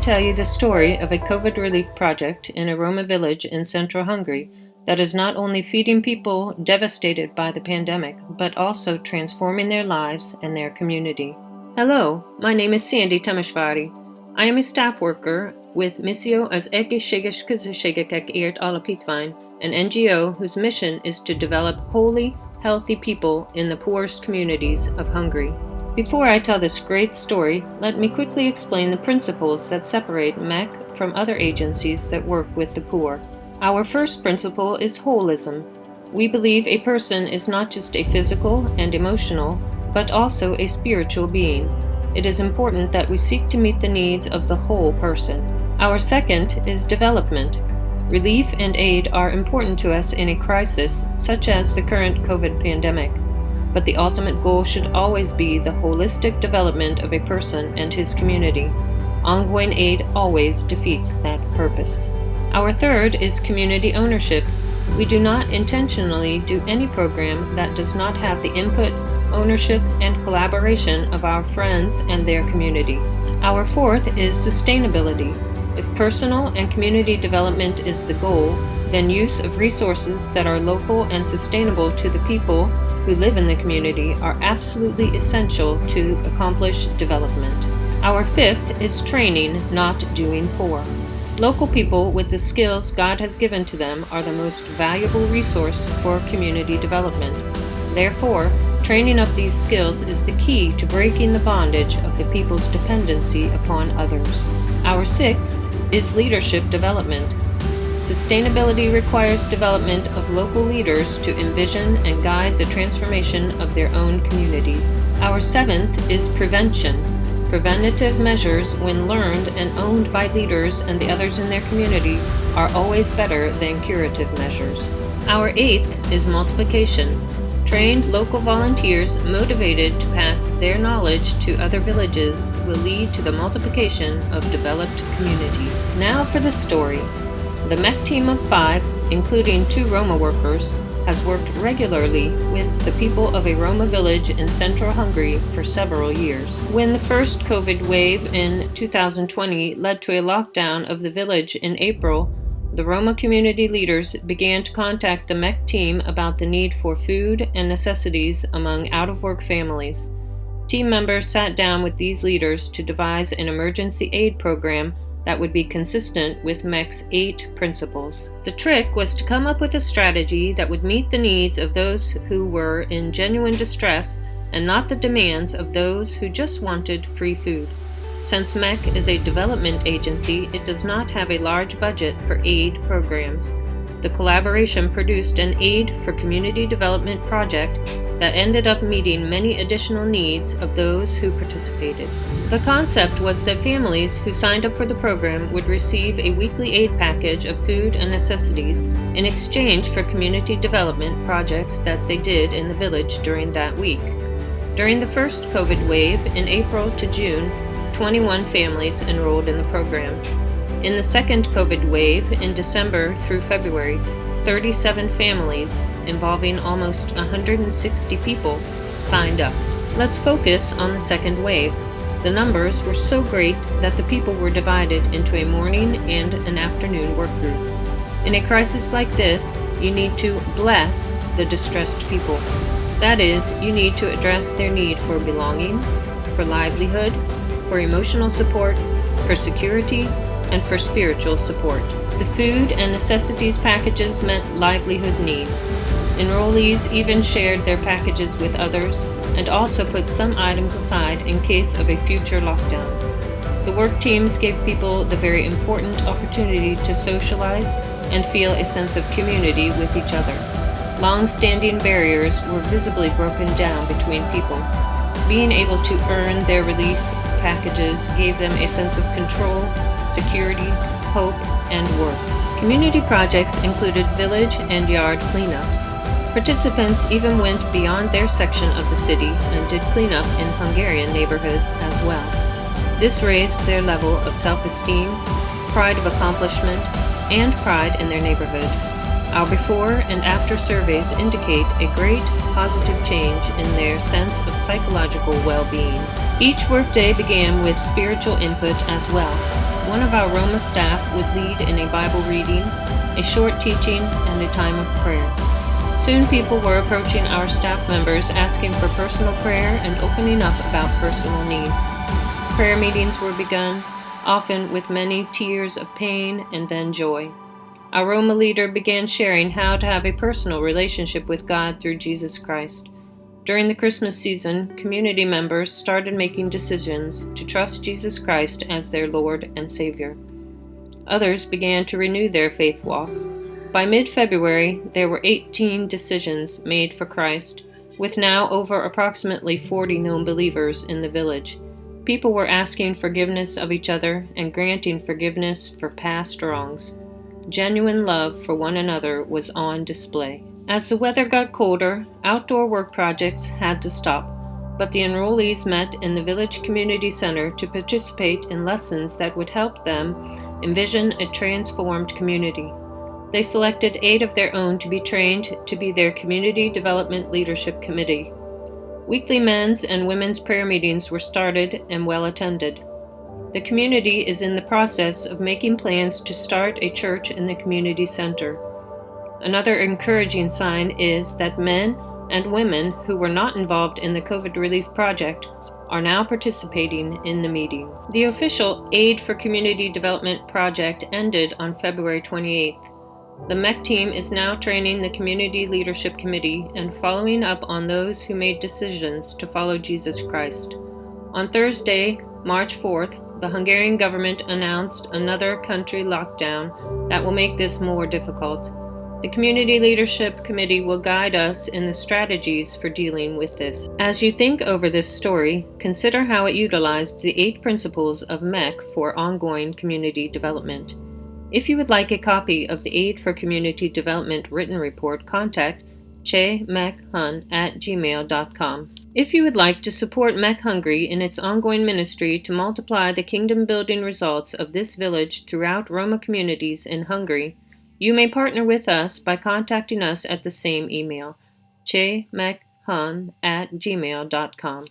tell you the story of a COVID relief project in a Roma village in central Hungary that is not only feeding people devastated by the pandemic, but also transforming their lives and their community. Hello, my name is Sandy Temesvári. I am a staff worker with Misszió az Egészséges Közösségekért Ért Alapítvány, an NGO whose mission is to develop wholly, healthy people in the poorest communities of Hungary. Before I tell this great story, let me quickly explain the principles that separate MEK from other agencies that work with the poor. Our first principle is holism. We believe a person is not just a physical and emotional, but also a spiritual being. It is important that we seek to meet the needs of the whole person. Our second is development. Relief and aid are important to us in a crisis, such as the current COVID pandemic. But the ultimate goal should always be the holistic development of a person and his community. Ongoing aid always defeats that purpose. Our third is community ownership. We do not intentionally do any program that does not have the input, ownership, and collaboration of our friends and their community. Our fourth is sustainability. If personal and community development is the goal, then use of resources that are local and sustainable to the people who live in the community are absolutely essential to accomplish development. Our fifth is training, not doing for. Local people with the skills God has given to them are the most valuable resource for community development. Therefore, training up these skills is the key to breaking the bondage of the people's dependency upon others. Our sixth is leadership development. Sustainability requires development of local leaders to envision and guide the transformation of their own communities. Our seventh is prevention. Preventative measures, when learned and owned by leaders and the others in their community, are always better than curative measures. Our eighth is multiplication. Trained local volunteers motivated to pass their knowledge to other villages will lead to the multiplication of developed communities. Now for the story. The MEK team of 5, including 2 Roma workers, has worked regularly with the people of a Roma village in central Hungary for several years. When the first COVID wave in 2020 led to a lockdown of the village in April, the Roma community leaders began to contact the MEK team about the need for food and necessities among out-of-work families. Team members sat down with these leaders to devise an emergency aid program that would be consistent with MEK's 8 principles. The trick was to come up with a strategy that would meet the needs of those who were in genuine distress and not the demands of those who just wanted free food. Since MEK is a development agency, it does not have a large budget for aid programs. The collaboration produced an Aid for Community Development project that ended up meeting many additional needs of those who participated. The concept was that families who signed up for the program would receive a weekly aid package of food and necessities in exchange for community development projects that they did in the village during that week. During the first COVID wave in April to June, 21 families enrolled in the program. In the second COVID wave in December through February, 37 families involving almost 160 people signed up. Let's focus on the second wave. The numbers were so great that the people were divided into a morning and an afternoon work group. In a crisis like this, you need to bless the distressed people. That is, you need to address their need for belonging, for livelihood, for emotional support, for security, and for spiritual support. The food and necessities packages met livelihood needs. Enrollees even shared their packages with others and also put some items aside in case of a future lockdown. The work teams gave people the very important opportunity to socialize and feel a sense of community with each other. Long-standing barriers were visibly broken down between people. Being able to earn their relief packages gave them a sense of control, security, hope, and worth. Community projects included village and yard cleanups. Participants even went beyond their section of the city and did cleanup in Hungarian neighborhoods as well. This raised their level of self-esteem, pride of accomplishment, and pride in their neighborhood. Our before and after surveys indicate a great positive change in their sense of psychological well-being. Each workday began with spiritual input as well. one of our Roma staff would lead in a Bible reading, a short teaching, and a time of prayer. Soon people were approaching our staff members asking for personal prayer and opening up about personal needs. Prayer meetings were begun, often with many tears of pain and then joy. Our Roma leader began sharing how to have a personal relationship with God through Jesus Christ. During the Christmas season, community members started making decisions to trust Jesus Christ as their Lord and Savior. Others began to renew their faith walk. By mid-February, there were 18 decisions made for Christ, with now over approximately 40 known believers in the village. People were asking forgiveness of each other and granting forgiveness for past wrongs. Genuine love for one another was on display. As the weather got colder, outdoor work projects had to stop, but the enrollees met in the village community center to participate in lessons that would help them envision a transformed community. They selected 8 of their own to be trained to be their Community Development Leadership Committee. Weekly men's and women's prayer meetings were started and well attended. The community is in the process of making plans to start a church in the community center. Another encouraging sign is that men and women who were not involved in the COVID relief project are now participating in the meetings. The official Aid for Community Development project ended on February 28th. The MEK team is now training the Community Leadership Committee and following up on those who made decisions to follow Jesus Christ. On Thursday, March 4th, the Hungarian government announced another country lockdown that will make this more difficult. The Community Leadership Committee will guide us in the strategies for dealing with this. As you think over this story, consider how it utilized the 8 principles of MEK for ongoing community development. If you would like a copy of the Aid for Community Development written report, contact CHE-MEK@gmail.com. If you would like to support MEK Hungary in its ongoing ministry to multiply the kingdom-building results of this village throughout Roma communities in Hungary, you may partner with us by contacting us at the same email, chemek@gmail.com.